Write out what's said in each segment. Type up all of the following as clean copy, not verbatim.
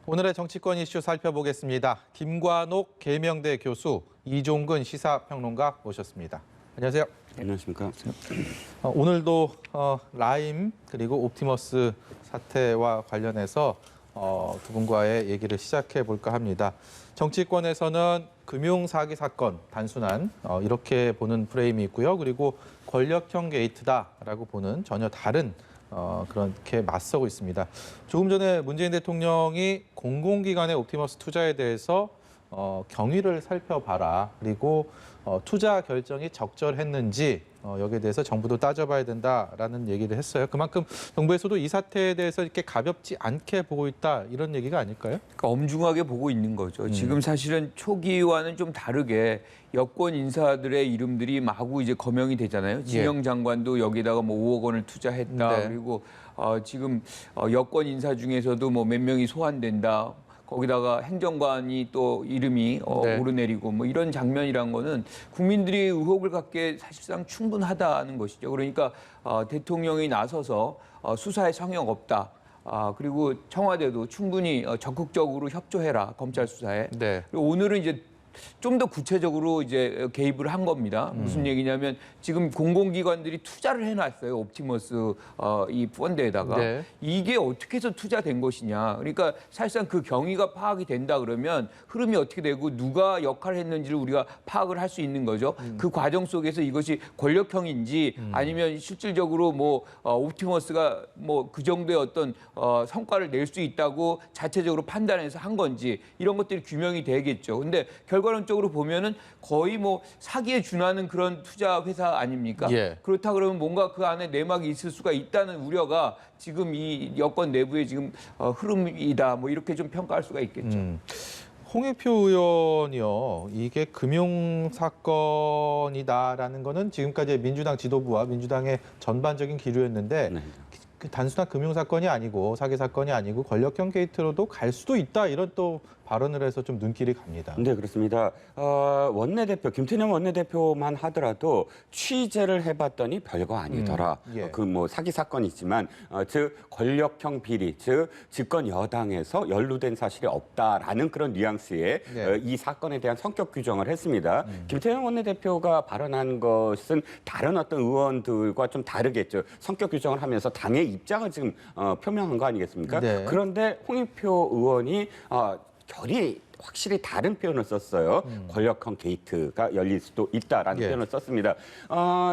오늘의 정치권 이슈 살펴보겠습니다. 김관옥 계명대 교수, 이종근 시사평론가 모셨습니다. 안녕하세요. 안녕하십니까. 오늘도 라임 그리고 옵티머스 사태와 관련해서 두 분과의 얘기를 시작해 볼까 합니다. 정치권에서는 금융사기 사건 단순한 이렇게 보는 프레임이 있고요. 그리고 권력형 게이트다라고 보는 전혀 다른 그렇게 맞서고 있습니다. 조금 전에 문재인 대통령이 공공기관의 옵티머스 투자에 대해서 경위를 살펴봐라. 그리고 투자 결정이 적절했는지 여기에 대해서 정부도 따져봐야 된다라는 얘기를 했어요. 그만큼 정부에서도 이 사태에 대해서 이렇게 가볍지 않게 보고 있다 이런 얘기가 아닐까요? 그러니까 엄중하게 보고 있는 거죠. 지금 사실은 초기와는 좀 다르게 여권 인사들의 이름들이 마구 이제 거명이 되잖아요. 진영 장관도 여기다가 뭐 5억 원을 투자했다. 네. 그리고 지금 여권 인사 중에서도 뭐 몇 명이 소환된다. 거기다가 행정관이 또 이름이 네. 오르내리고 뭐 이런 장면이란 거는 국민들이 의혹을 갖기에 사실상 충분하다는 것이죠. 그러니까 대통령이 나서서 수사에 성역 없다. 그리고 청와대도 충분히 적극적으로 협조해라, 검찰 수사에. 네. 그리고 오늘은 이제 좀 더 구체적으로 이제 개입을 한 겁니다. 무슨 얘기냐면 지금 공공기관들이 투자를 해놨어요. 옵티머스 이 펀드에다가. 네. 이게 어떻게 해서 투자된 것이냐. 그러니까 사실상 그 경위가 파악이 된다 그러면 흐름이 어떻게 되고 누가 역할을 했는지를 우리가 파악을 할 수 있는 거죠. 그 과정 속에서 이것이 권력형인지 아니면 실질적으로 뭐 옵티머스가 뭐 그 정도의 어떤 성과를 낼 수 있다고 자체적으로 판단해서 한 건지 이런 것들이 규명이 되겠죠. 근데 결과론적으로 보면은 거의 뭐 사기에 준하는 그런 투자 회사 아닙니까? 예. 그렇다 그러면 뭔가 그 안에 내막이 있을 수가 있다는 우려가 지금 이 여권 내부의 지금 흐름이다. 뭐 이렇게 좀 평가할 수가 있겠죠. 홍익표 의원이요, 이게 금융 사건이다라는 거는 지금까지 민주당 지도부와 민주당의 전반적인 기류였는데 네. 그 단순한 금융 사건이 아니고 사기 사건이 아니고 권력형 게이트로도 갈 수도 있다 이런 또 발언을 해서 좀 눈길이 갑니다. 네, 그렇습니다. 원내대표, 김태년 원내대표만 하더라도 취재를 해봤더니 별거 아니더라. 예. 그 뭐 사기 사건이지만, 즉 권력형 비리, 즉 집권 여당에서 연루된 사실이 없다라는 그런 뉘앙스의 네. 이 사건에 대한 성격 규정을 했습니다. 김태년 원내대표가 발언한 것은 다른 어떤 의원들과 좀 다르겠죠. 성격 규정을 하면서 당의 입장을 지금 표명한 거 아니겠습니까? 네. 그런데 홍익표 의원이 결이 확실히 다른 표현을 썼어요. 권력형 게이트가 열릴 수도 있다라는 예. 표현을 썼습니다.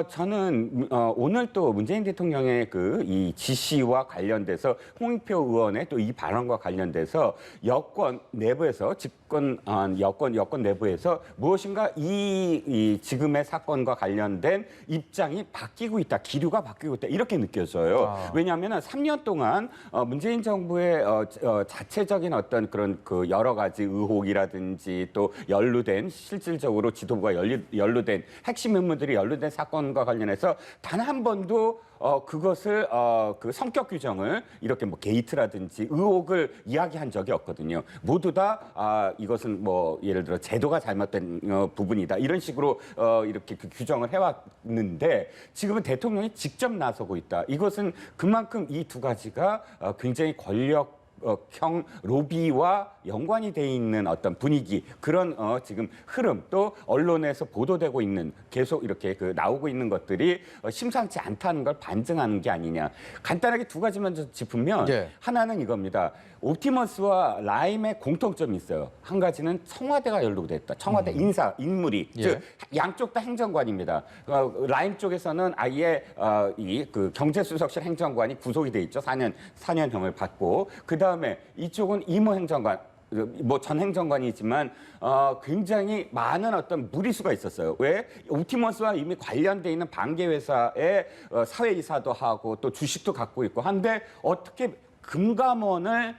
저는 오늘 또 문재인 대통령의 그 이 지시와 관련돼서 홍익표 의원의 또 이 발언과 관련돼서 여권 내부에서 여권 내부에서 무엇인가 이 지금의 사건과 관련된 입장이 바뀌고 있다, 기류가 바뀌고 있다 이렇게 느껴져요. 왜냐하면 3년 동안 문재인 정부의 자체적인 어떤 그런 그 여러 가지 의혹이라든지 또 연루된 실질적으로 지도부가 연루된 핵심 인물들이 연루된 사건과 관련해서 단 한 번도 그것을 그 성격 규정을 이렇게 뭐 게이트라든지 의혹을 이야기한 적이 없거든요. 모두 다 이것은 뭐 예를 들어 제도가 잘못된 부분이다 이런 식으로 이렇게 그 규정을 해왔는데 지금은 대통령이 직접 나서고 있다. 이것은 그만큼 이 두 가지가 굉장히 형 로비와 연관이 돼 있는 어떤 분위기 그런 지금 흐름 또 언론에서 보도되고 있는 계속 이렇게 그 나오고 있는 것들이 심상치 않다는 걸 반증하는 게 아니냐. 간단하게 두 가지만 짚으면 예. 하나는 이겁니다. 옵티머스와 라임의 공통점이 있어요. 한 가지는 청와대가 연루됐다. 청와대 인물이 예. 즉 양쪽 다 행정관입니다. 라임 쪽에서는 아예 이 그 경제수석실 행정관이 구속이 돼 있죠. 4년형을 받고 그 다음에 이쪽은 이모 행정관. 뭐 전 행정관이지만 굉장히 많은 어떤 무리수가 있었어요. 왜? 옵티머스와 이미 관련돼 있는 반개 회사의 사회이사도 하고 또 주식도 갖고 있고 한데 어떻게 금감원을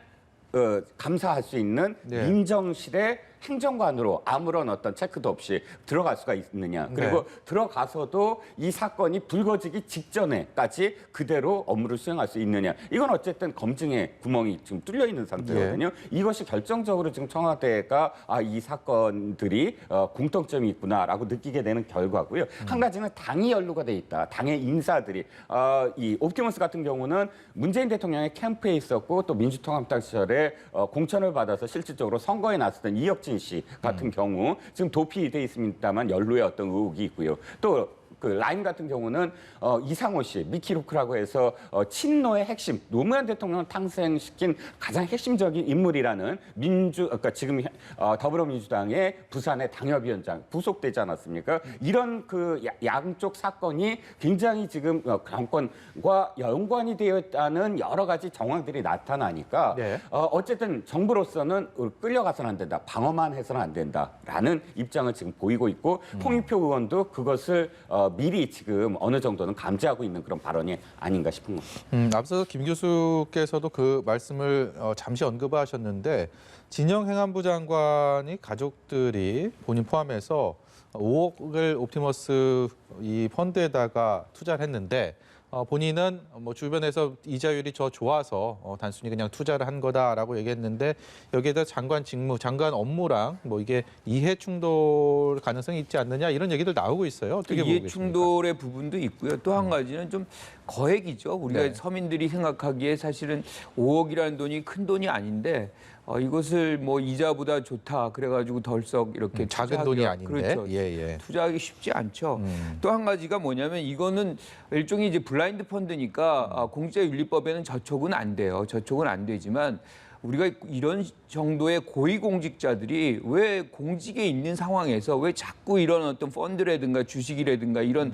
감사할 수 있는 네. 민정실의 행정관으로 아무런 어떤 체크도 없이 들어갈 수가 있느냐. 그리고 들어가서도 이 사건이 불거지기 직전에까지 그대로 업무를 수행할 수 있느냐. 이건 어쨌든 검증의 구멍이 지금 뚫려 있는 상태거든요. 이것이 결정적으로 지금 청와대가 이 사건들이 공통점이 있구나라고 느끼게 되는 결과고요. 한 가지는 당이 연루가 돼 있다. 당의 인사들이 이 옵티머스 같은 경우는 문재인 대통령의 캠프에 있었고 또 민주통합당 시절에 공천을 받아서 실질적으로 선거에 나섰던 이혁진 씨 같은 경우 지금 도피돼 있습니다만 연루의 어떤 의혹이 있고요. 또 그 라임 같은 경우는 이상호 씨, 미키루크라고 해서 친노의 핵심, 노무현 대통령을 탕생시킨 가장 핵심적인 인물이라는 그러니까 지금 더불어민주당의 부산의 당협위원장 구속되지 않았습니까? 이런 그 양쪽 사건이 굉장히 지금 정권과 연관이 되어 있다는 여러 가지 정황들이 나타나니까 어쨌든 정부로서는 끌려가서는 안 된다, 방어만 해서는 안 된다라는 입장을 지금 보이고 있고 홍익표 의원도 그것을 미리 지금 어느 정도는 감지하고 있는 그런 발언이 아닌가 싶은 겁니다. 앞서 김 교수께서도 그 말씀을 잠시 언급하셨는데 진영 행안부 장관이 가족들이 본인 포함해서 5억을 옵티머스 이 펀드에다가 투자를 했는데 본인은 뭐 주변에서 이자율이 더 좋아서 단순히 그냥 투자를 한 거다라고 얘기했는데 여기에다 장관 직무, 장관 업무랑 뭐 이게 이해 충돌 가능성이 있지 않느냐 이런 얘기들 나오고 있어요. 어떻게 보고 이해 계십니까? 충돌의 부분도 있고요. 또 한 가지는 좀 거액이죠. 우리가 서민들이 생각하기에 사실은 5억이라는 돈이 큰 돈이 아닌데 이것을 뭐 이자보다 좋다 그래가지고 덜썩 이렇게 작은 돈이 아닌데 그렇죠. 예. 투자하기 쉽지 않죠. 또 한 가지가 뭐냐면 이거는 일종의 이제 블라인드 펀드니까 공직자윤리법에는 저촉은 안 돼요. 저촉은 안 되지만 우리가 이런 정도의 고위공직자들이 왜 공직에 있는 상황에서 왜 자꾸 이런 어떤 펀드라든가 주식이라든가 이런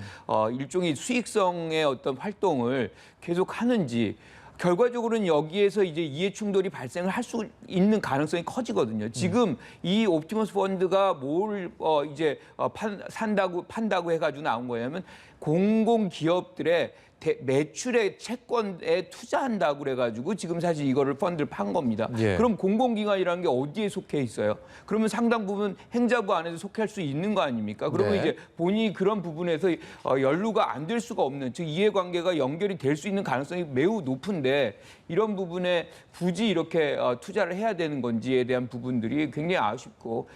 일종의 수익성의 어떤 활동을 계속 하는지 결과적으로는 여기에서 이제 이해 충돌이 발생을 할 수 있는 가능성이 커지거든요. 지금 이 옵티머스 펀드가 뭘 이제 판다고 해가지고 나온 거냐면 공공기업들의 매출의 채권에 투자한다고 그래가지고 지금 사실 이거를 펀드를 판 겁니다. 그럼 공공기관이라는 게 어디에 속해 있어요? 그러면 상당 부분 행자부 안에서 속할 수 있는 거 아닙니까? 그러면 이제 본인이 그런 부분에서 연루가 안 될 수가 없는, 즉 이해관계가 연결이 될 수 있는 가능성이 매우 높은데 이런 부분에 굳이 이렇게 투자를 해야 되는 건지에 대한 부분들이 굉장히 아쉽고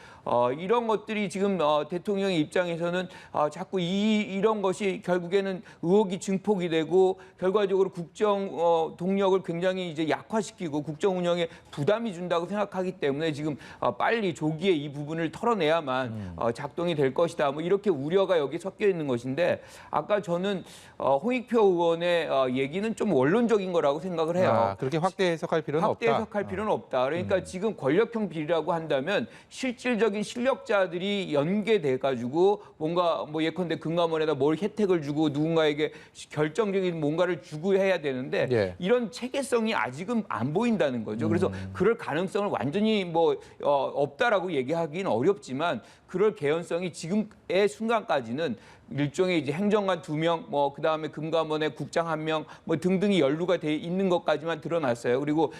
이런 것들이 지금 대통령의 입장에서는 자꾸 이런 것이 결국에는 의혹이 증폭이 되고 결과적으로 국정 동력을 굉장히 이제 약화시키고 국정 운영에 부담이 준다고 생각하기 때문에 지금 빨리 조기에 이 부분을 털어내야만 작동이 될 것이다. 뭐 이렇게 우려가 여기 섞여 있는 것인데 아까 저는 홍익표 의원의 얘기는 좀 원론적인 거라고 생각을 해요. 그렇게 확대 해석할 필요는 확대 없다. 해석할 필요는 없다. 그러니까 지금 권력형 비리라고 한다면 실질적인 실력자들이 연계돼 가지고 뭔가 뭐 예컨대 금감원에다 뭘 혜택을 주고 누군가에게 결정적인 뭔가를 주고 해야 되는데 이런 체계성이 아직은 안 보인다는 거죠. 그래서 그럴 가능성을 완전히 뭐 없다라고 얘기하기는 어렵지만 그럴 개연성이 지금의 순간까지는 일종의 이제 행정관 2명, 뭐 그다음에 금감원의 국장 1명, 뭐 등등이 연루가 돼 있는 것까지만 드러났어요. 그리고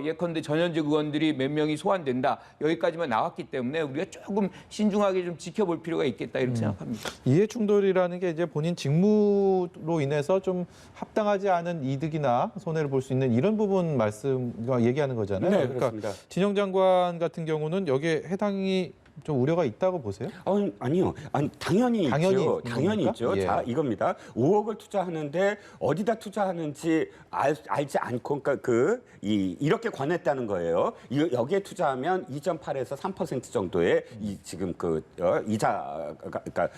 예컨대 전현직 의원들이 몇 명이 소환된다 여기까지만 나왔기 때문에 우리가 조금 신중하게 좀 지켜볼 필요가 있겠다 이렇게 생각합니다. 이해 충돌이라는 게 이제 본인 직무로 인해서 좀 합당하지 않은 이득이나 손해를 볼 수 있는 이런 부분 얘기하는 거잖아요. 네, 그러니까 그렇습니다. 진영 장관 같은 경우는 여기에 해당이 좀 우려가 있다고 보세요? 아니요. 당연히 있죠. 당연히 겁니까? 있죠. 예. 자, 이겁니다. 5억을 투자하는데 어디다 투자하는지 알지 않고 그러니까 이렇게 권했다는 거예요. 여기에 투자하면 2.8에서 3% 정도의 지금 이자 그러니까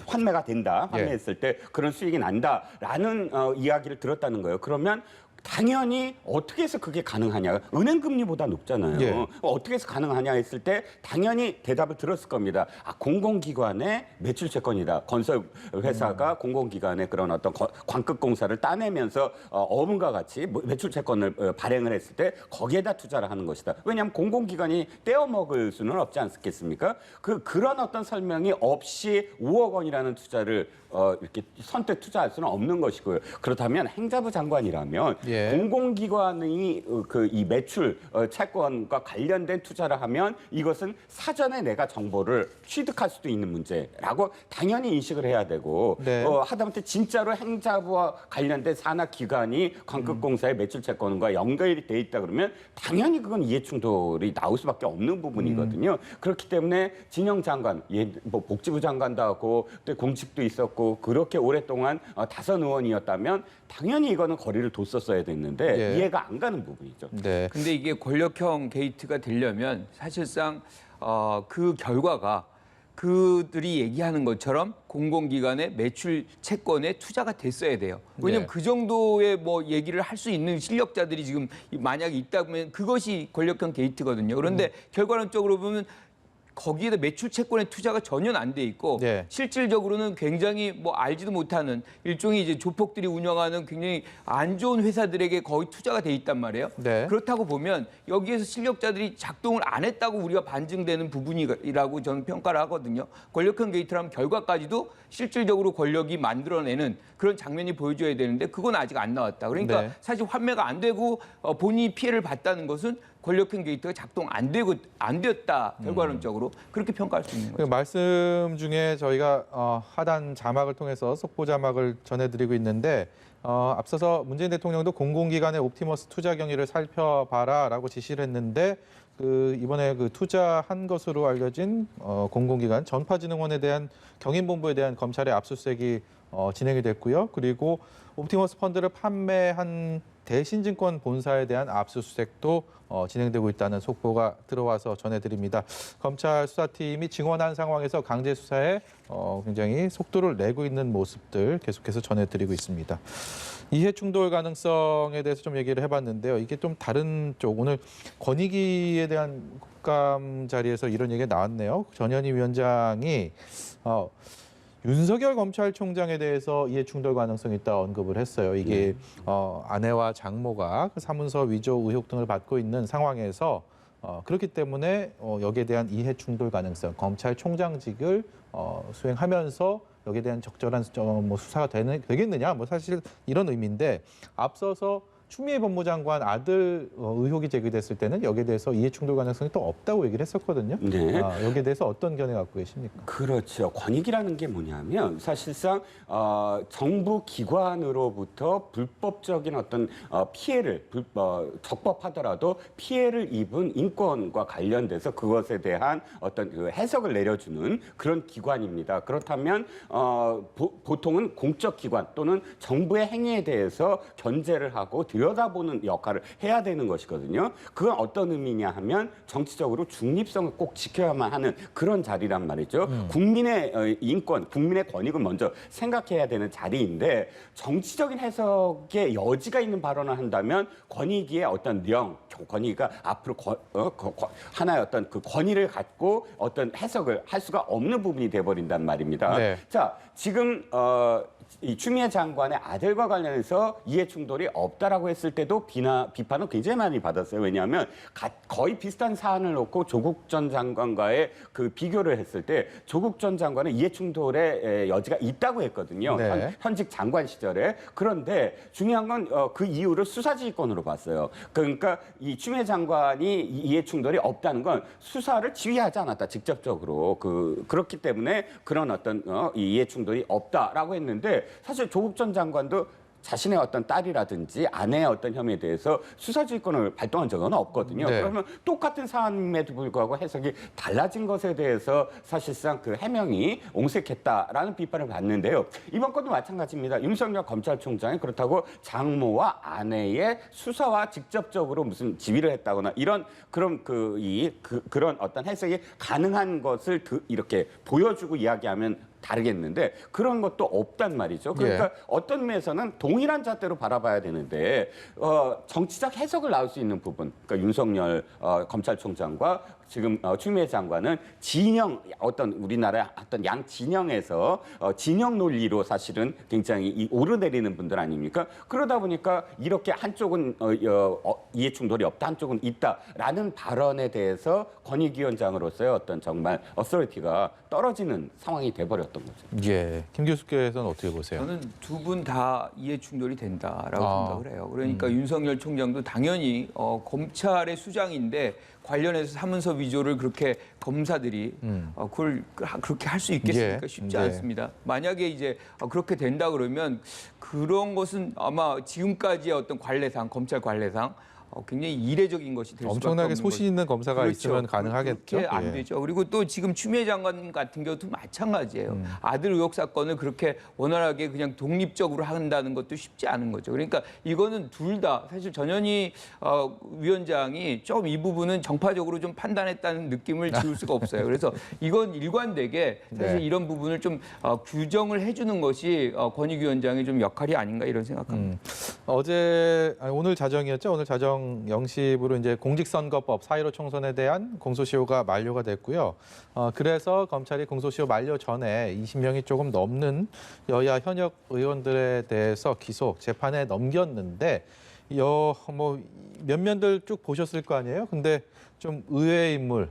환매가 된다. 환매했을 때 그런 수익이 난다라는 이야기를 들었다는 거예요. 그러면 당연히 어떻게 해서 그게 가능하냐. 은행 금리보다 높잖아요. 어떻게 해서 가능하냐 했을 때 당연히 대답을 들었을 겁니다. 공공기관의 매출 채권이다. 건설 회사가 공공기관의 그런 어떤 광급공사를 따내면서 어문과 같이 매출 채권을 발행을 했을 때 거기에다 투자를 하는 것이다. 왜냐하면 공공기관이 떼어먹을 수는 없지 않겠습니까? 그런 어떤 설명이 없이 5억 원이라는 투자를 이렇게 선뜻 투자할 수는 없는 것이고요. 그렇다면 행자부 장관이라면 예. 공공기관이 이 매출 채권과 관련된 투자를 하면 이것은 사전에 내가 정보를 취득할 수도 있는 문제라고 당연히 인식을 해야 되고 네. 하다못해 진짜로 행자부와 관련된 산하기관이 광급공사의 매출 채권과 연결이 돼 있다 그러면 당연히 그건 이해충돌이 나올 수밖에 없는 부분이거든요. 그렇기 때문에 진영 장관, 뭐 복지부 장관도 하고 또 공직도 있었고 그렇게 오랫동안 다선 의원이었다면 당연히 이거는 거리를 뒀었어야 됐는데 예. 이해가 안 가는 부분이죠. 네. 근데 이게 권력형 게이트가 되려면 사실상 그 결과가 그들이 얘기하는 것처럼 공공기관의 매출 채권에 투자가 됐어야 돼요. 왜냐하면 네. 그 정도의 뭐 얘기를 할 수 있는 실력자들이 지금 만약에 있다면 그것이 권력형 게이트거든요. 그런데 결과론적으로 보면 거기에다 매출 채권의 투자가 전혀 안 돼 있고 네. 실질적으로는 굉장히 뭐 알지도 못하는 일종의 이제 조폭들이 운영하는 굉장히 안 좋은 회사들에게 거의 투자가 돼 있단 말이에요. 네. 그렇다고 보면 여기에서 실력자들이 작동을 안 했다고 우리가 반증되는 부분이라고 저는 평가를 하거든요. 권력형 게이트라면 결과까지도 실질적으로 권력이 만들어내는 그런 장면이 보여줘야 되는데 그건 아직 안 나왔다. 그러니까 네. 사실 환매가 안 되고 본인이 피해를 봤다는 것은 권력형 게이트가 작동 안 되었다 결과론적으로 그렇게 평가할 수 있는 그 거죠. 말씀 중에 저희가 하단 자막을 통해서 속보 자막을 전해드리고 있는데 앞서서 문재인 대통령도 공공기관의 옵티머스 투자 경위를 살펴봐라라고 지시를 했는데 이번에 투자한 것으로 알려진 공공기관 전파진흥원에 대한 경인본부에 대한 검찰의 압수수색이 진행이 됐고요. 그리고 옵티머스 펀드를 판매한 대신증권 본사에 대한 압수수색도 진행되고 있다는 속보가 들어와서 전해드립니다. 검찰 수사팀이 증언한 상황에서 강제 수사에 굉장히 속도를 내고 있는 모습들 계속해서 전해드리고 있습니다. 이해 충돌 가능성에 대해서 좀 얘기를 해봤는데요. 이게 좀 다른 쪽 오늘 권익위에 대한 국감 자리에서 이런 얘기가 나왔네요. 전현희 위원장이 윤석열 검찰총장에 대해서 이해 충돌 가능성이 있다 언급을 했어요. 이게 아내와 장모가 그 사문서 위조 의혹 등을 받고 있는 상황에서 그렇기 때문에 여기에 대한 이해 충돌 가능성, 검찰총장직을 수행하면서 여기에 대한 적절한 뭐 수사가 되겠느냐, 뭐 사실 이런 의미인데 앞서서 추미애 법무장관 아들 의혹이 제기됐을 때는 여기에 대해서 이해충돌 가능성이 또 없다고 얘기를 했었거든요. 네. 여기에 대해서 어떤 견해 갖고 계십니까? 그렇죠. 권익이라는 게 뭐냐면 사실상 정부 기관으로부터 불법적인 어떤 피해를 적법하더라도 피해를 입은 인권과 관련돼서 그것에 대한 어떤 그 해석을 내려주는 그런 기관입니다. 그렇다면 보통은 공적 기관 또는 정부의 행위에 대해서 견제를 하고 들여다보는 역할을 해야 되는 것이거든요. 그건 어떤 의미냐 하면 정치적으로 중립성을 꼭 지켜야만 하는 그런 자리란 말이죠. 국민의 인권, 국민의 권익을 먼저 생각해야 되는 자리인데 정치적인 해석에 여지가 있는 발언을 한다면 권익위의 어떤 권익위가 앞으로 하나의 어떤 그 권위를 갖고 어떤 해석을 할 수가 없는 부분이 돼버린단 말입니다. 네. 자, 지금 이 추미애 장관의 아들과 관련해서 이해 충돌이 없다라고 했을 때도 비판을 굉장히 많이 받았어요. 왜냐하면 거의 비슷한 사안을 놓고 조국 전 장관과의 그 비교를 했을 때 조국 전 장관은 이해 충돌의 여지가 있다고 했거든요. 네. 현직 장관 시절에. 그런데 중요한 건 그 이유를 수사지휘권으로 봤어요. 그러니까 이 추미애 장관이 이해 충돌이 없다는 건 수사를 지휘하지 않았다, 직접적으로. 그렇기 때문에 그런 어떤 이해 충돌이 없다라고 했는데 사실 조국 전 장관도 자신의 어떤 딸이라든지 아내의 어떤 혐의에 대해서 수사지휘권을 발동한 적은 없거든요. 네. 그러면 똑같은 사안임에도 불구하고 해석이 달라진 것에 대해서 사실상 그 해명이 옹색했다라는 비판을 받는데요. 이번 건도 마찬가지입니다. 윤석열 검찰총장이 그렇다고 장모와 아내의 수사와 직접적으로 무슨 지휘를 했다거나 그런 그런 어떤 해석이 가능한 것을 이렇게 보여주고 이야기하면 다르겠는데 그런 것도 없단 말이죠. 그러니까 예. 어떤 면에서는 동일한 잣대로 바라봐야 되는데 정치적 해석을 나올 수 있는 부분, 그러니까 윤석열 검찰총장과 지금 추미애 장관은 어떤 우리나라의 어떤 양 진영에서 진영 논리로 사실은 굉장히 오르내리는 분들 아닙니까? 그러다 보니까 이렇게 한쪽은 이해 충돌이 없다, 한쪽은 있다라는 발언에 대해서 권익위원장으로서의 어떤 정말 어서리티가 떨어지는 상황이 돼버렸다. 있었던 거죠. 예, 김 교수께서는 어떻게 보세요? 저는 두 분 다 이해 충돌이 된다라고 아. 생각을 해요. 그러니까 윤석열 총장도 당연히 검찰의 수장인데 관련해서 사문서 위조를 그렇게 검사들이 그걸 그렇게 할 수 있겠습니까? 예. 쉽지 네. 않습니다. 만약에 이제 그렇게 된다 그러면 그런 것은 아마 지금까지의 어떤 관례상 검찰 관례상 굉장히 이례적인 것이 될 수밖에 엄청나게 없는 소신 있는 검사가 그렇죠. 있으면 가능하겠죠. 그렇게 안 예. 되죠. 그리고 또 지금 추미애 장관 같은 경우도 마찬가지예요. 아들 의혹 사건을 그렇게 원활하게 그냥 독립적으로 한다는 것도 쉽지 않은 거죠. 그러니까 이거는 둘 다 사실 전현희 위원장이 좀 이 부분은 정파적으로 좀 판단했다는 느낌을 지울 수가 없어요. 그래서 이건 일관되게 사실 네. 이런 부분을 좀 규정을 해주는 것이 권익위원장의 좀 역할이 아닌가 이런 생각합니다. 오늘 자정이었죠. 오늘 자정 0시부로 이제 공직선거법 4.15 총선에 대한 공소시효가 만료가 됐고요. 그래서 검찰이 공소시효 만료 전에 20명이 조금 넘는 여야 현역 의원들에 대해서 기소 재판에 넘겼는데 몇 면들 쭉 보셨을 거 아니에요. 근데 좀 의외의 인물,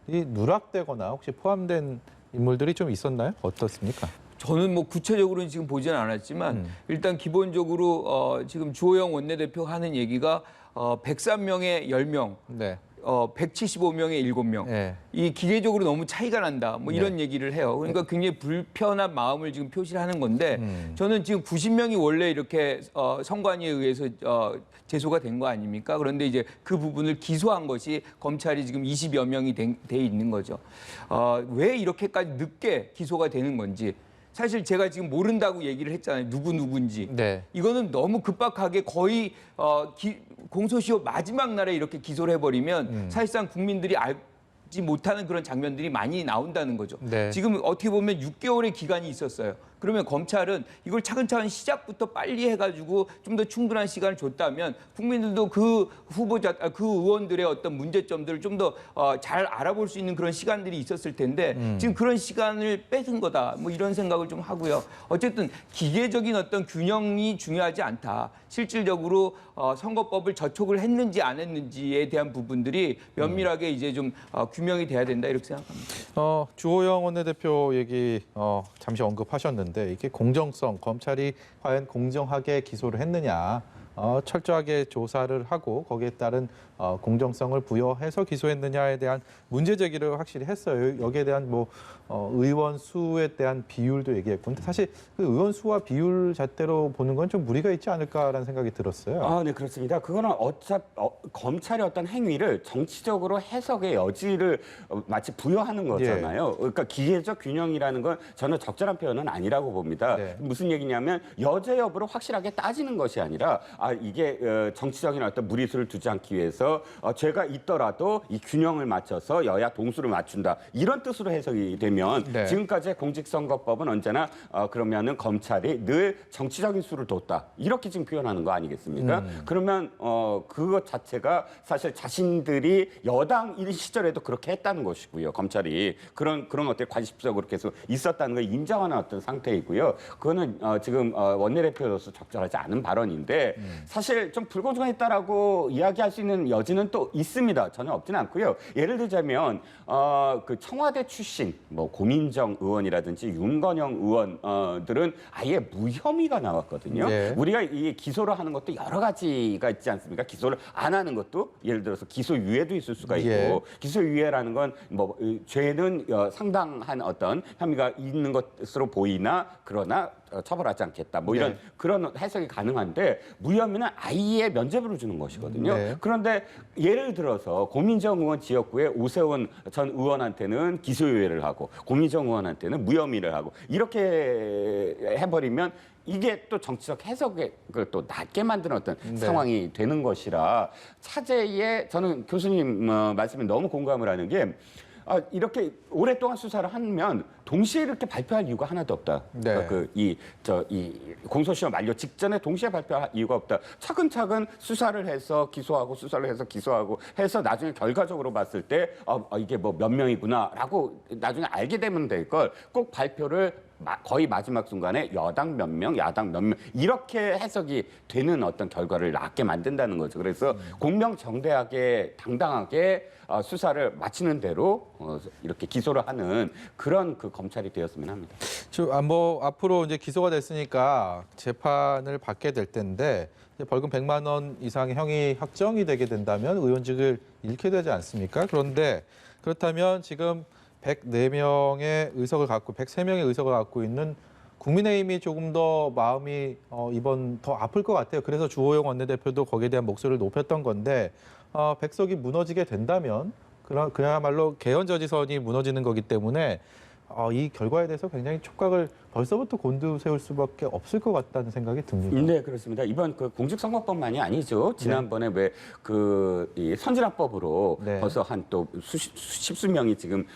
이 누락되거나 혹시 포함된 인물들이 좀 있었나요? 어떻습니까? 저는 뭐 구체적으로는 지금 보지는 않았지만 일단 기본적으로 지금 주호영 원내대표가 하는 얘기가 103명에 10명, 네. 175명에 7명. 네. 이 기계적으로 너무 차이가 난다. 뭐 이런 네. 얘기를 해요. 그러니까 굉장히 불편한 마음을 지금 표시를 하는 건데 저는 지금 90명이 원래 이렇게 선관위에 의해서 제소가 된 거 아닙니까? 그런데 이제 그 부분을 기소한 것이 검찰이 지금 20여 명이 돼 있는 거죠. 왜 이렇게까지 늦게 기소가 되는 건지. 사실 제가 지금 모른다고 얘기를 했잖아요. 누군지. 네. 이거는 너무 급박하게 거의 공소시효 마지막 날에 이렇게 기소를 해버리면 사실상 국민들이 알지 못하는 그런 장면들이 많이 나온다는 거죠. 네. 지금 어떻게 보면 6개월의 기간이 있었어요. 그러면 검찰은 이걸 차근차근 시작부터 빨리 해가지고 좀 더 충분한 시간을 줬다면 국민들도 그 그 의원들의 어떤 문제점들을 좀 더 잘 알아볼 수 있는 그런 시간들이 있었을 텐데 지금 그런 시간을 뺏은 거다. 뭐 이런 생각을 좀 하고요. 어쨌든 기계적인 어떤 균형이 중요하지 않다. 실질적으로 선거법을 저촉을 했는지 안 했는지에 대한 부분들이 면밀하게 이제 좀 규명이 돼야 된다 이렇게 생각합니다. 주호영 원내대표 얘기 잠시 언급하셨는데 이게 공정성, 검찰이 과연 공정하게 기소를 했느냐, 철저하게 조사를 하고 거기에 따른 공정성을 부여해서 기소했느냐에 대한 문제 제기를 확실히 했어요. 여기에 대한 의원 수에 대한 비율도 얘기했고, 근데 사실 그 의원 수와 비율 잣대로 보는 건 좀 무리가 있지 않을까라는 생각이 들었어요. 네, 그렇습니다. 그거는 검찰의 어떤 행위를 정치적으로 해석의 여지를 마치 부여하는 거잖아요. 그러니까 기계적 균형이라는 건 저는 적절한 표현은 아니라고 봅니다. 네. 무슨 얘기냐면 여죄 여부를 확실하게 따지는 것이 아니라 이게 정치적인 어떤 무리수를 두지 않기 위해서 죄가 있더라도 이 균형을 맞춰서 여야 동수를 맞춘다. 이런 뜻으로 해석이 되면 네. 지금까지의 공직선거법은 언제나 그러면은 검찰이 늘 정치적인 수를 뒀다. 이렇게 지금 표현하는 거 아니겠습니까? 그러면 그것 자체가 사실 자신들이 여당일 시절에도 그렇게 했다는 것이고요. 검찰이 그런 어떤 관습적으로 계속 있었다는 걸 인정하는 어떤 상태이고요. 그거는 지금 원내대표로서 적절하지 않은 발언인데 사실 좀 불공정했다라고 이야기할 수 있는 여지는 또 있습니다. 전혀 없지는 않고요. 예를 들자면 그 청와대 출신 고민정 의원이라든지 윤건영 의원들은 아예 무혐의가 나왔거든요. 네. 우리가 이 기소를 하는 것도 여러 가지가 있지 않습니까? 기소를 안 하는 것도 예를 들어서 기소유예도 있을 수가 있고 예. 기소유예라는 건 죄는 상당한 어떤 혐의가 있는 것으로 보이나 그러나 처벌하지 않겠다. 이런 네. 그런 해석이 가능한데 무혐의는 아예 면죄부를 주는 것이거든요. 네. 그런데 예를 들어서 고민정 의원 지역구의 오세훈 전 의원한테는 기소유예를 하고 고민정 의원한테는 무혐의를 하고 이렇게 해버리면 이게 또 정치적 해석을 또 낮게 만드는 어떤 상황이 되는 것이라 차제에 저는 교수님 말씀에 너무 공감을 하는 게 이렇게 오랫동안 수사를 하면 동시에 이렇게 발표할 이유가 하나도 없다. 네. 그러니까 이 공소시효 만료 직전에 동시에 발표할 이유가 없다. 차근차근 수사를 해서 기소하고 해서 나중에 결과적으로 봤을 때 이게 몇 명이구나라고 나중에 알게 되면 될 걸 꼭 발표를 거의 마지막 순간에 여당 몇 명, 야당 몇 명 이렇게 해석이 되는 어떤 결과를 낳게 만든다는 거죠. 그래서 공명정대하게 당당하게 수사를 마치는 대로 이렇게 기소를 하는 그런 그 검찰이 되었으면 합니다. 뭐 앞으로 이제 기소가 됐으니까 재판을 받게 될 텐데 이제 벌금 100만 원 이상의 형이 확정이 되게 된다면 의원직을 잃게 되지 않습니까? 그런데 그렇다면 지금 104명의 의석을 갖고 103명의 의석을 갖고 있는 국민의힘이 조금 더 마음이 이번 더 아플 것 같아요. 그래서 주호영 원내대표도 거기에 대한 목소리를 높였던 건데 100석이 무너지게 된다면 그야말로 개헌저지선이 무너지는 거기 때문에 이 결과에 대해서 굉장히 촉각을 벌써부터 곤두세울 수밖에 없을 것 같다는 생각이 듭니다. 네, 그렇습니다. 이번 그 공직선거법만이 아니죠. 지난번에 왜 그 선진화법으로 네. 벌써 한 또 십수 명이 지금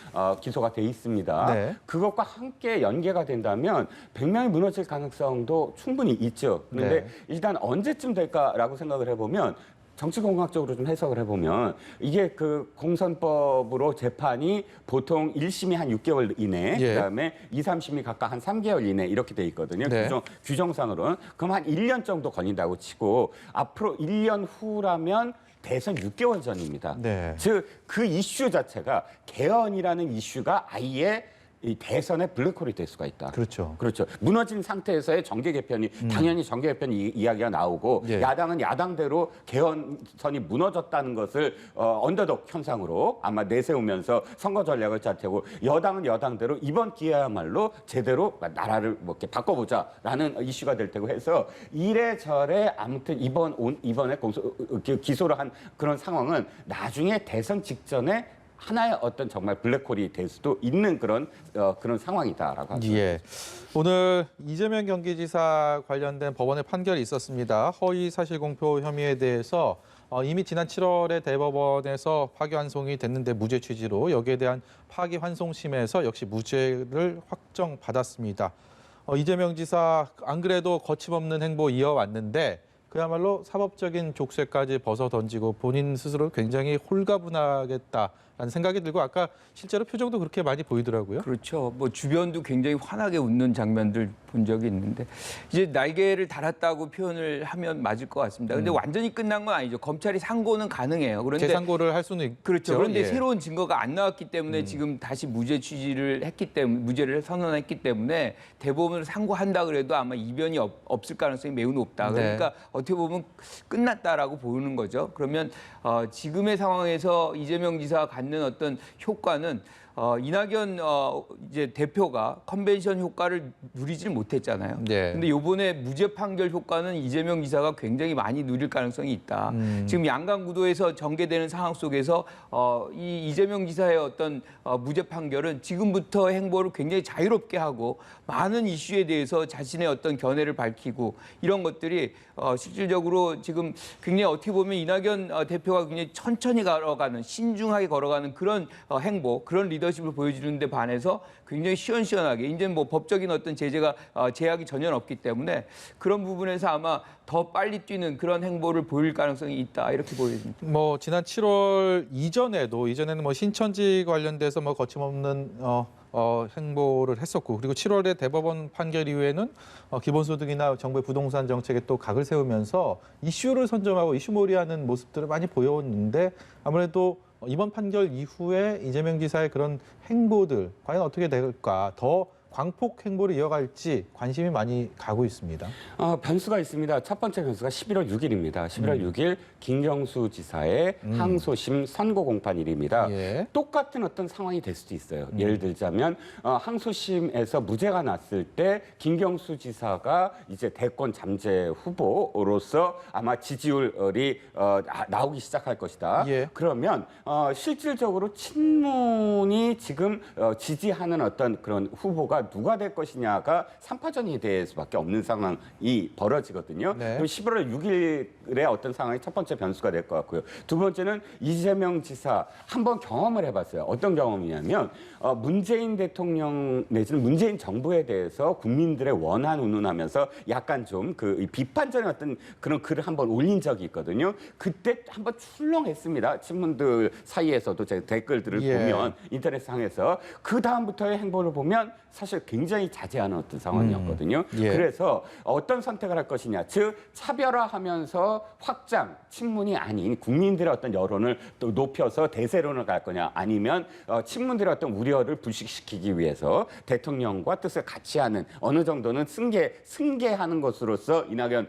기소가 돼 있습니다. 네. 그것과 함께 연계가 된다면 100명이 무너질 가능성도 충분히 있죠. 그런데 네. 일단 언제쯤 될까라고 생각을 해보면 정치공학적으로 좀 해석을 해보면 이게 그 공선법으로 재판이 보통 1심이 한 6개월 이내, 예. 그다음에 2, 3심이 각각 한 3개월 이내 이렇게 돼 있거든요. 네. 규정상으로는. 그럼 한 1년 정도 걸린다고 치고 앞으로 1년 후라면 대선 6개월 전입니다. 네. 즉 그 이슈 자체가 개헌이라는 이슈가 아예 이 대선의 블랙홀이 될 수가 있다. 그렇죠. 그렇죠. 무너진 상태에서의 정계 개편이 당연히 정계 개편 이야기가 나오고 예. 야당은 야당대로 개헌선이 무너졌다는 것을 언더독 현상으로 아마 내세우면서 선거 전략을 짤 테고 여당은 여당대로 이번 기회야말로 제대로 나라를 뭐 이렇게 바꿔보자라는 이슈가 될 테고 해서 이래저래 아무튼 이번에 기소를 한 그런 상황은 나중에 대선 직전에 하나의 어떤 정말 블랙홀이 될 수도 있는 그런 상황이다라고 합니다. 예. 오늘 이재명 경기지사 관련된 법원의 판결이 있었습니다. 허위 사실 공표 혐의에 대해서 이미 지난 7월에 대법원에서 파기환송이 됐는데 무죄 취지로 여기에 대한 파기환송심에서 역시 무죄를 확정받았습니다. 이재명 지사 안 그래도 거침없는 행보 이어왔는데 그야말로 사법적인 족쇄까지 벗어던지고 본인 스스로 굉장히 홀가분하겠다라는 생각이 들고 아까 실제로 표정도 그렇게 많이 보이더라고요. 그렇죠. 뭐 주변도 굉장히 환하게 웃는 장면들 본 적이 있는데 이제 날개를 달았다고 표현을 하면 맞을 것 같습니다. 근데 완전히 끝난 건 아니죠. 검찰이 상고는 가능해요. 그런데 재상고를 할 수는 있죠. 그렇죠. 그런데 예. 새로운 증거가 안 나왔기 때문에 지금 다시 무죄 취지를 했기 때문에 무죄를 선언했기 때문에 대법원을 상고한다 그래도 아마 이변이 없을 가능성이 매우 높다. 그러니까 어떻게 보면 끝났다라고 보는 거죠. 그러면 지금의 상황에서 이재명 지사가 갖는 어떤 효과는 이낙연 이제 대표가 컨벤션 효과를 누리질 못했잖아요. 네. 근데 이번에 무죄 판결 효과는 이재명 지사가 굉장히 많이 누릴 가능성이 있다. 지금 양강 구도에서 전개되는 상황 속에서 이 이재명 지사의 어떤 무죄 판결은 지금부터 행보를 굉장히 자유롭게 하고 많은 이슈에 대해서 자신의 어떤 견해를 밝히고 이런 것들이 실질적으로 지금 굉장히 어떻게 보면 이낙연 대표가 굉장히 천천히 걸어가는 신중하게 걸어가는 그런 행보, 그런 리더십을 보여주는데 반해서 굉장히 시원시원하게 이제 뭐 법적인 어떤 제약이 전혀 없기 때문에 그런 부분에서 아마 더 빨리 뛰는 그런 행보를 보일 가능성이 있다 이렇게 보여집니다. 뭐 지난 7월 이전에는 뭐 신천지 관련돼서 뭐 거침없는 행보를 했었고 그리고 7월에 대법원 판결 이후에는 기본소득이나 정부의 부동산 정책에 또 각을 세우면서 이슈를 선점하고 이슈몰이하는 모습들을 많이 보여왔는데 아무래도 이번 판결 이후에 이재명 지사의 그런 행보들 과연 어떻게 될까 더 광폭 행보를 이어갈지 관심이 많이 가고 있습니다. 변수가 있습니다. 첫 번째 변수가 11월 6일입니다. 11월 6일 김경수 지사의 항소심 선고 공판일입니다. 예. 똑같은 어떤 상황이 될 수도 있어요. 예를 들자면 항소심에서 무죄가 났을 때 김경수 지사가 이제 대권 잠재 후보로서 아마 지지율이 나오기 시작할 것이다. 예. 그러면 실질적으로 친문이 지금 지지하는 어떤 그런 후보가 누가 될 것이냐가 3파전이 될 수밖에 없는 상황이 벌어지거든요. 네. 그럼 11월 6일의 어떤 상황이 첫 번째 변수가 될 것 같고요. 두 번째는 이재명 지사 한번 경험을 해봤어요. 어떤 경험이냐면 문재인 대통령 내지는 문재인 정부에 대해서 국민들의 원한 운운하면서 약간 좀 그 비판적인 어떤 그런 글을 한번 올린 적이 있거든요. 그때 한번 출렁했습니다. 친문들 사이에서도 제 댓글들을 예. 보면 인터넷상에서 그 다음부터의 행보를 보면 사실 사실 굉장히 자제하는 어떤 상황이었거든요. 예. 그래서 어떤 선택을 할 것이냐, 즉 차별화하면서 확장, 친문이 아닌 국민들의 어떤 여론을 또 높여서 대세론을 갈 거냐, 아니면 친문들의 어떤 우려를 불식시키기 위해서 대통령과 뜻을 같이 하는 어느 정도는 승계하는 것으로서 이낙연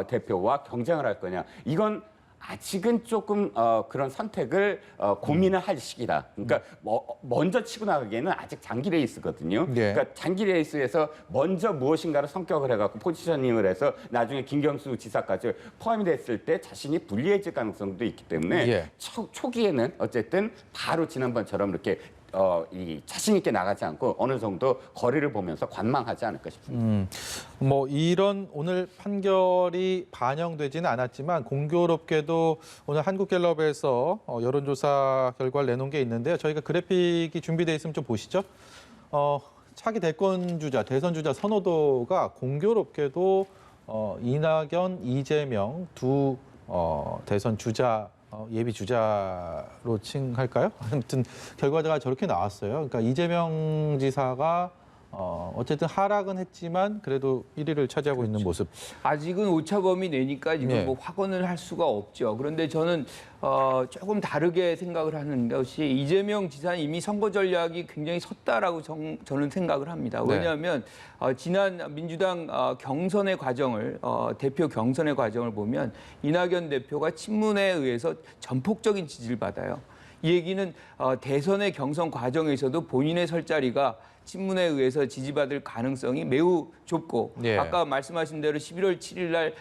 대표와 경쟁을 할 거냐, 이건 아직은 조금 그런 선택을 고민을 할 시기다. 그러니까 먼저 치고 나가기에는 아직 장기 레이스거든요. 예. 그러니까 장기 레이스에서 먼저 무엇인가를 선격을 해갖고 포지셔닝을 해서 나중에 김경수 지사까지 포함이 됐을 때 자신이 불리해질 가능성도 있기 때문에 예. 초기에는 어쨌든 바로 지난번처럼 이렇게 이 자신 있게 나가지 않고 어느 정도 거리를 보면서 관망하지 않을까 싶습니다. 뭐 이런 오늘 판결이 반영되지는 않았지만 공교롭게도 오늘 한국갤럽에서 여론조사 결과를 내놓은 게 있는데요. 저희가 그래픽이 준비돼 있으면 좀 보시죠. 차기 대권 주자, 대선 주자 선호도가 공교롭게도 이낙연, 이재명 두 대선 주자 예비 주자로 칭할까요? 아무튼 결과가 저렇게 나왔어요. 그러니까 이재명 지사가 어쨌든 하락은 했지만 그래도 1위를 차지하고 있는 모습. 아직은 오차범위 내니까 지금 네. 뭐 확언을 할 수가 없죠. 그런데 저는 조금 다르게 생각을 하는 것이 이재명 지사는 이미 선거 전략이 굉장히 섰다라고 저는 생각을 합니다. 왜냐하면 지난 민주당 경선의 과정을 대표 경선의 과정을 보면 이낙연 대표가 친문에 의해서 전폭적인 지지를 받아요. 이 얘기는 대선의 경선 과정에서도 본인의 설 자리가 친문에 의해서 지지받을 가능성이 매우 좁고 예. 아까 말씀하신 대로 11월 7일 날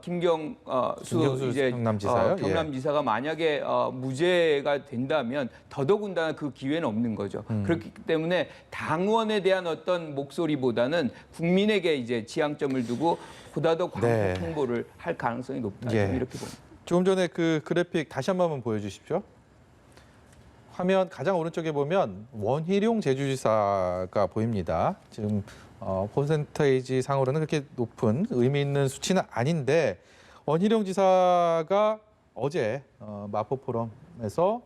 김경수 이제 경남지사요? 경남지사가 만약에 무죄가 된다면 더더군다나 그 기회는 없는 거죠. 그렇기 때문에 당원에 대한 어떤 목소리보다는 국민에게 이제 지향점을 두고 보다 더 광폭 네. 홍보를 할 가능성이 높다. 예. 이렇게 봅니다. 조금 전에 그 그래픽 다시 한 번만 보여주십시오. 화면 가장 오른쪽에 보면 원희룡 제주지사가 보입니다. 지금 퍼센테이지 상으로는 그렇게 높은 의미 있는 수치는 아닌데 원희룡 지사가 어제 마포 포럼에서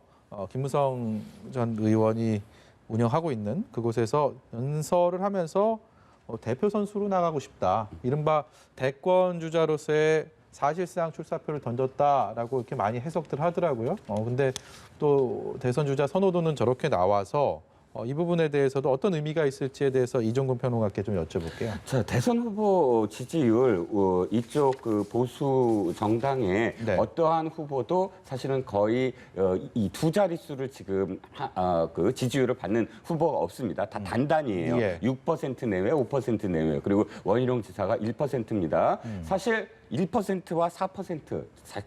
김무성 전 의원이 운영하고 있는 그곳에서 연설을 하면서 대표 선수로 나가고 싶다. 이른바 대권 주자로서의 사실상 출사표를 던졌다라고 이렇게 많이 해석들 하더라고요. 근데 또 대선 주자 선호도는 저렇게 나와서 이 부분에 대해서도 어떤 의미가 있을지에 대해서 이종근 평론가께 좀 여쭤볼게요. 자, 대선 후보 지지율 이쪽 그 보수 정당의 네. 어떠한 후보도 사실은 거의 이 두 자릿수를 지금 그 지지율을 받는 후보가 없습니다. 다 단단이에요. 예. 6% 내외, 5% 내외. 그리고 원희룡 지사가 1%입니다. 사실 1%와 4%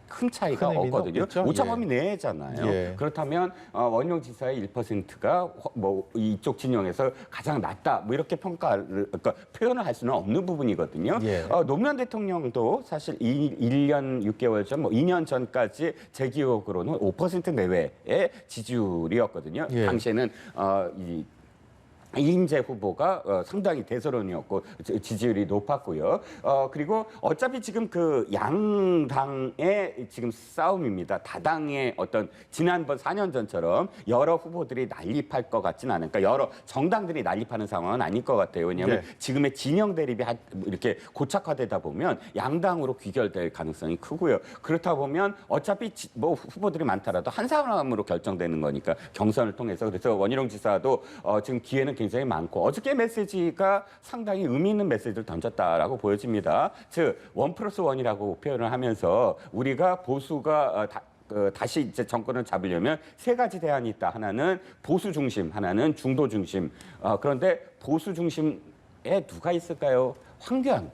큰 차이가 큰 의미는 없거든요. 없겠죠? 오차범위 예. 내잖아요. 예. 그렇다면 원희룡 지사의 1%가 뭐 이쪽 진영에서 가장 낮다, 뭐 이렇게 그러니까 표현을 할 수는 없는 부분이거든요. 예. 노무현 대통령도 사실 1년 6개월 전, 뭐 2년 전까지 제 기억으로는 5% 내외의 지지율이었거든요. 예. 당시에는 이인재 후보가 상당히 대서론이었고 지지율이 높았고요. 그리고 어차피 지금 그 양당의 지금 싸움입니다. 다당의 어떤 지난번 4년 전처럼 여러 후보들이 난립할 것 같지는 않으니까 그러니까 여러 정당들이 난립하는 상황은 아닐 것 같아요. 왜냐하면 네. 지금의 진영 대립이 이렇게 고착화되다 보면 양당으로 귀결될 가능성이 크고요. 그렇다 보면 어차피 뭐 후보들이 많더라도 한 사람으로 결정되는 거니까 경선을 통해서. 그래서 원희룡 지사도 지금 기회는 굉장히 많고 어저께 메시지가 상당히 의미 있는 메시지를 던졌다라고 보여집니다. 즉 1+1이라고 표현을 하면서 우리가 보수가 다시 이제 정권을 잡으려면 세 가지 대안이 있다. 하나는 보수 중심, 하나는 중도 중심. 그런데 보수 중심에 누가 있을까요? 황교안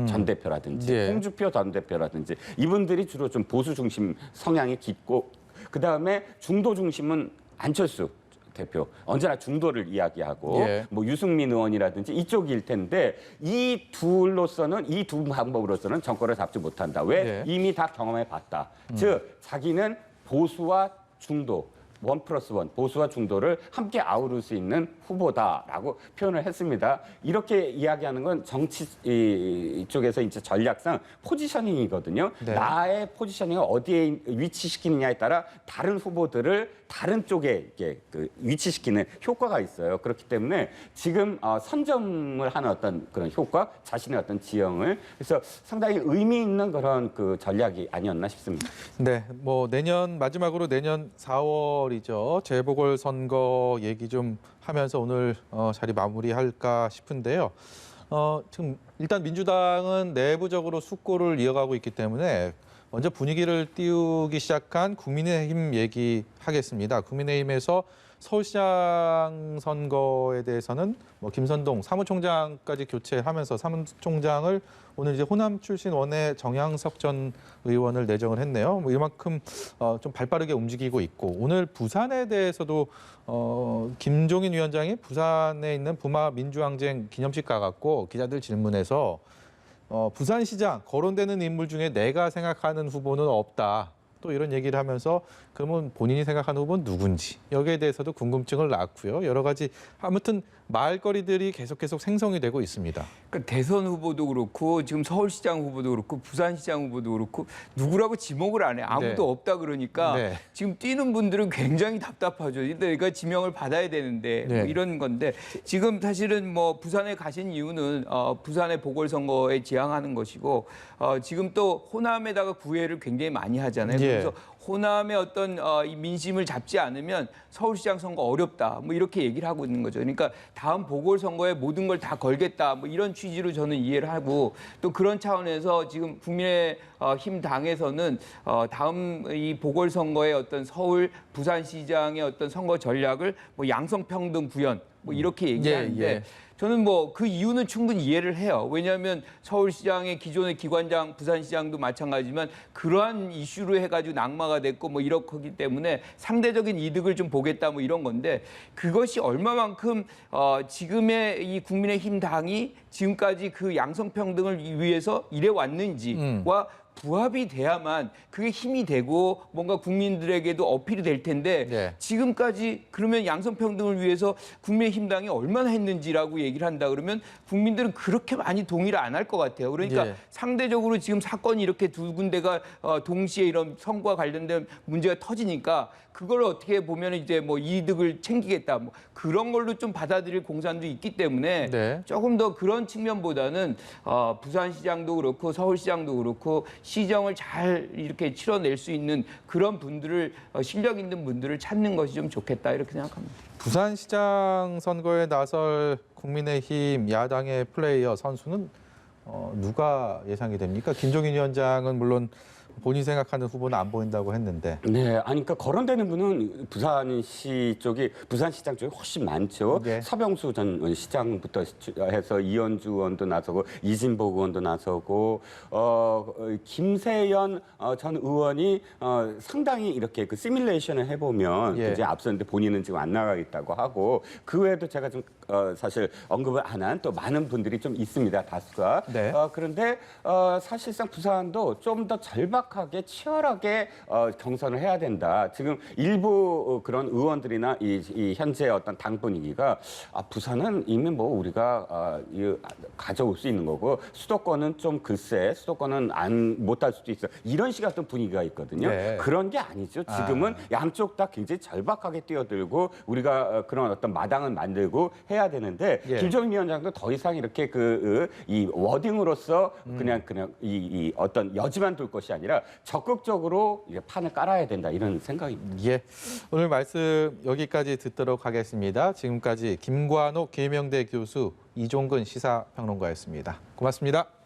전 대표라든지 예. 홍준표 전 대표라든지 이분들이 주로 좀 보수 중심 성향이 깊고 그다음에 중도 중심은 안철수 대표 언제나 중도를 이야기하고 예. 뭐 유승민 의원이라든지 이쪽일 텐데 이 두 방법으로서는 정권을 잡지 못한다. 왜? 예. 이미 다 경험해 봤다. 즉 자기는 보수와 중도 1+1 보수와 중도를 함께 아우를 수 있는 후보다라고 표현을 했습니다. 이렇게 이야기하는 건 정치 이쪽에서 이제 전략상 포지셔닝이거든요. 네. 나의 포지셔닝을 어디에 위치시키느냐에 따라 다른 후보들을 다른 쪽에 이렇게 그 위치시키는 효과가 있어요. 그렇기 때문에 지금 선점을 하는 어떤 그런 효과, 자신의 어떤 지형을 그래서 상당히 의미 있는 그런 그 전략이 아니었나 싶습니다. 네, 뭐 내년 마지막으로 내년 4월이죠. 재보궐선거 얘기 좀 하면서 오늘 자리 마무리할까 싶은데요. 지금 일단 민주당은 내부적으로 숙고를 이어가고 있기 때문에 먼저 분위기를 띄우기 시작한 국민의힘 얘기하겠습니다. 국민의힘에서 서울시장 선거에 대해서는 뭐 김선동 사무총장까지 교체하면서 사무총장을 오늘 이제 호남 출신 원내 정양석 전 의원을 내정을 했네요. 뭐 이만큼 좀 발빠르게 움직이고 있고 오늘 부산에 대해서도 김종인 위원장이 부산에 있는 부마 민주항쟁 기념식 가갖고 기자들 질문해서 부산시장 거론되는 인물 중에 내가 생각하는 후보는 없다. 또 이런 얘기를 하면서 그러면 본인이 생각하는 후보는 누군지 여기에 대해서도 궁금증을 낳고요. 여러 가지 아무튼 말거리들이 계속 생성이 되고 있습니다. 그러니까 대선 후보도 그렇고 지금 서울시장 후보도 그렇고 부산시장 후보도 그렇고 누구라고 지목을 안 해. 아무도 네. 없다 그러니까 네. 지금 뛰는 분들은 굉장히 답답하죠. 그러니까 지명을 받아야 되는데 네. 뭐 이런 건데 지금 사실은 뭐 부산에 가신 이유는 부산의 보궐선거에 지향하는 것이고 지금 또 호남에다가 구애를 굉장히 많이 하잖아요. 예. 그래서 호남의 어떤 이 민심을 잡지 않으면 서울시장 선거 어렵다. 뭐 이렇게 얘기를 하고 있는 거죠. 그러니까 다음 보궐선거에 모든 걸 다 걸겠다. 뭐 이런 취지로 저는 이해를 하고 또 그런 차원에서 지금 국민의힘 당에서는 다음 이 보궐선거의 어떤 서울 부산시장의 어떤 선거 전략을 뭐 양성평등 구현 뭐 이렇게 얘기하는데 예. 저는 뭐 그 이유는 충분히 이해를 해요. 왜냐하면 서울시장의 기존의 기관장, 부산시장도 마찬가지지만 그러한 이슈로 해가지고 낙마가 됐고 뭐 이렇기 때문에 상대적인 이득을 좀 보겠다 뭐 이런 건데 그것이 얼마만큼 지금의 이 국민의힘 당이 지금까지 그 양성평등을 위해서 일해 왔는지와 부합이 돼야만 그게 힘이 되고 뭔가 국민들에게도 어필이 될 텐데 네. 지금까지 그러면 양성평등을 위해서 국민의힘당이 얼마나 했는지라고 얘기를 한다 그러면 국민들은 그렇게 많이 동의를 안 할 것 같아요. 그러니까 예. 상대적으로 지금 사건이 이렇게 두 군데가 동시에 이런 선거와 관련된 문제가 터지니까 그걸 어떻게 보면 이제 뭐 이득을 챙기겠다 뭐 그런 걸로 좀 받아들일 공산도 있기 때문에 네. 조금 더 그런 측면보다는 부산시장도 그렇고 서울시장도 그렇고 시정을 잘 이렇게 치러낼 수 있는 그런 분들을 실력 있는 분들을 찾는 것이 좀 좋겠다 이렇게 생각합니다. 부산시장 선거에 나설 국민의힘 야당의 플레이어 선수는 누가 예상이 됩니까? 김종인 위원장은 물론 본인 생각하는 후보는 안 보인다고 했는데. 네, 아니 그러니까 거론되는 분은 부산시 쪽이 부산시장 쪽이 훨씬 많죠. 네. 서병수 전 시장부터 해서 이현주 의원도 나서고 이진복 의원도 나서고 김세연 전 의원이 상당히 이렇게 그 시뮬레이션을 해보면 예. 이제 앞섰는데 본인은 지금 안 나가겠다고 하고 그 외에도 제가 좀 사실 언급을 안 한 또 많은 분들이 좀 있습니다. 다수가. 네. 그런데 사실상 부산도 좀 더 절박하게 치열하게 경선을 해야 된다. 지금 일부 그런 의원들이나 이 현재 어떤 당 분위기가 부산은 이미 뭐 우리가 가져올 수 있는 거고 수도권은 좀 글쎄 수도권은 못할 수도 있어. 이런 식의 어떤 분위기가 있거든요. 네. 그런 게 아니죠. 지금은 양쪽 다 굉장히 절박하게 뛰어들고 우리가 그런 어떤 마당을 만들고 해야 되는데 예. 김정인 위원장도 더 이상 이렇게 이 워딩으로서 그냥 이 어떤 여지만 둘 것이 아니라 적극적으로 이제 판을 깔아야 된다 이런 생각입니다. 예, 오늘 말씀 여기까지 듣도록 하겠습니다. 지금까지 김관옥 계명대 교수, 이종근 시사평론가였습니다. 고맙습니다.